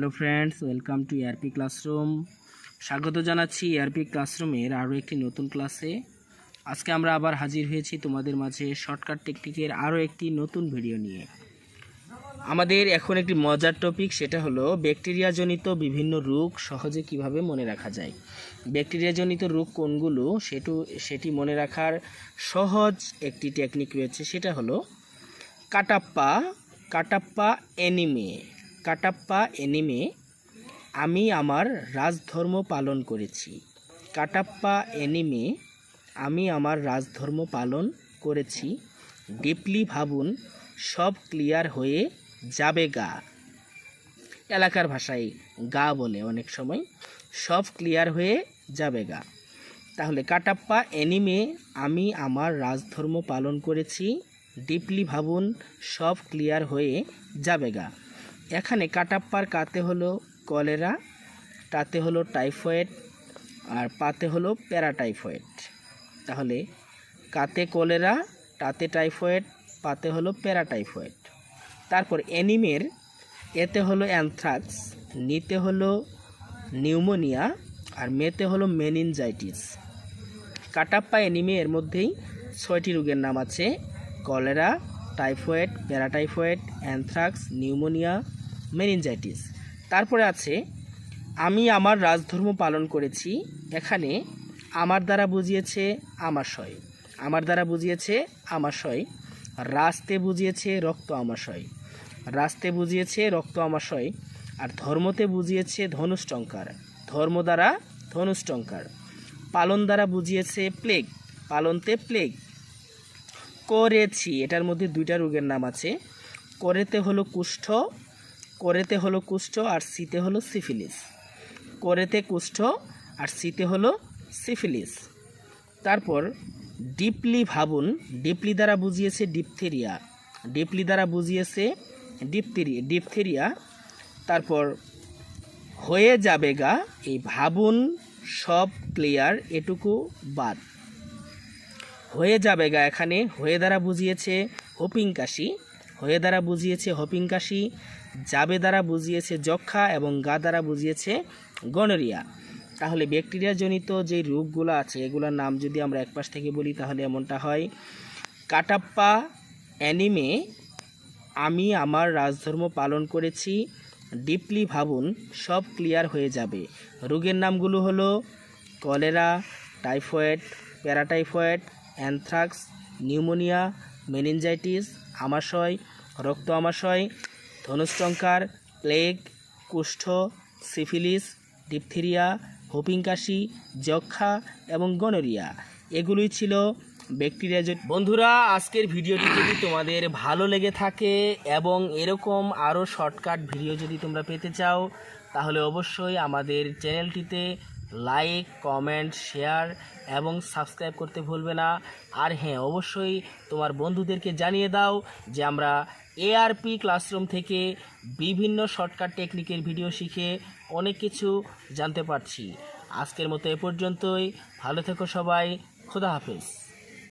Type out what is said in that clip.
Hello friends, welcome to ARP classroom. স্বাগত জানাচ্ছি ARP ক্লাসরুমের আরও একটি নতুন ক্লাসে। আজকে আমরা আবার হাজির হয়েছি তোমাদের মাঝে শর্টকাট টেকনিকের আরও একটি নতুন ভিডিও নিয়ে। আমাদের এখন একটি মজার টপিক, সেটা হলো ব্যাকটেরিয়াজনিত বিভিন্ন রোগ সহজে কিভাবে মনে রাখা যায়। ব্যাকটেরিয়াজনিত রোগ কোনগুলো সেটি মনে রাখার সহজ একটি টেকনিক রয়েছে, সেটা হলো কাটাপ্পা এনিমে আমি আমার রাজধর্ম পালন করেছি। কাটাপ্পা এনিমে আমি আমার রাজধর্ম পালন করেছি। ডিপলি ভাবুন, সব ক্লিয়ার হয়ে যাবে গা। এলাকার ভাষায় গা বলে অনেক সময়। সব ক্লিয়ার হয়ে যাবে গা। তাহলে কাটাপ্পা এনিমে আমি আমার রাজধর্ম পালন করেছি। ডিপলি ভাবুন, সব ক্লিয়ার হয়ে যাবে গা। এখানে কাটাপ্পার কাতে হলো কলেরা, টাতে হলো টাইফয়েড, আর পাতে হলো প্যারাটাইফয়েড। তাহলে কাতে কলেরা, টাতে টাইফয়েড, পাতে হলো প্যারাটাইফয়েড। তারপর এনিমের এতে হলো অ্যানথ্রাক্স, নিতে হলো নিউমোনিয়া, আর মেতে হলো মেনিনজাইটিস। কাটাপ্পা এনিমে এর মধ্যেই 6টি রোগের নাম আছে: cholera, typhoid, paratyphoid, anthrax, pneumonia, meningitis. তারপরে আছে আমি আমার রাজধর্ম পালন করেছি। এখানে আমার দ্বারা বুঝিয়েছে আমাশয়, রাস্তে বুঝিয়েছে রক্ত আমাশয়, আর ধর্মতে বুঝিয়েছে ধনুষ্টঙ্কার, ধর্ম দ্বারা ধনুষ্টঙ্কার। পালন দ্বারা বুঝিয়েছে প্লেগ, পালনতে প্লেগ। করেছি, এটার মধ্যে 2টা রোগের নাম আছে। করেতে হলো কুষ্ঠ আর সিতে হলো সিফিলিস। করেতে কুষ্ঠ আর সিতে হলো সিফিলিস। তারপর ডিপলি ভাবুন, ডিপলি দ্বারা বুঝিয়েছে ডিপথেরিয়া। তারপর হয়ে যাবে গা, এই ভাবুন সব ক্লিয়ার এটুকু বাদ। হয়ে যাবে গা, এখানে হয়ে দ্বারা বুঝিয়েছে হোপিং কাশি, যাবে দ্বারা বুঝিয়েছে যক্ষা, এবং গা দ্বারা বুঝিয়েছে গনোরিয়া। তাহলে ব্যাকটেরিয়াজনিত যে রোগগুলো আছে এগুলোর নাম যদি আমরা একপাশ থেকে বলি তাহলে এমনটা হয়: কাটাপ্পা এনিমে আমি আমার রাজধর্ম পালন করেছি। ডিপলি ভাবুন, সব ক্লিয়ার হয়ে যাবে। রোগের নামগুলো হলো cholera, typhoid, paratyphoid, anthrax, pneumonia, meningitis, আমাশয়, রক্ত আমাশয়, ধনুষ্টঙ্কার, প্লেগ, কুষ্ঠ, সিফিলিস, ডিপথেরিয়া, হোপিং কাশি, যক্ষা এবং গনোরিয়া। এগুলোই ছিল ব্যাকটেরিয়া। বন্ধুরা, আজকের ভিডিওটি যদি তোমাদের ভালো লেগে থাকে এবং এরকম আরও শর্টকাট ভিডিও যদি তোমরা পেতে চাও, তাহলে অবশ্যই আমাদের চ্যানেলটিতে লাইক, কমেন্ট, শেয়ার এবং সাবস্ক্রাইব করতে ভুলবে না। আর হ্যাঁ, অবশ্যই তোমার বন্ধুদেরকে জানিয়ে দাও যে আমরা এআরপি ক্লাসরুম থেকে বিভিন্ন শর্টকাট টেকনিকের ভিডিও শিখে অনেক কিছু জানতে পারছি। আজকের মতো এ পর্যন্তই। ভালো থেকো সবাই। খোদা হাফেজ।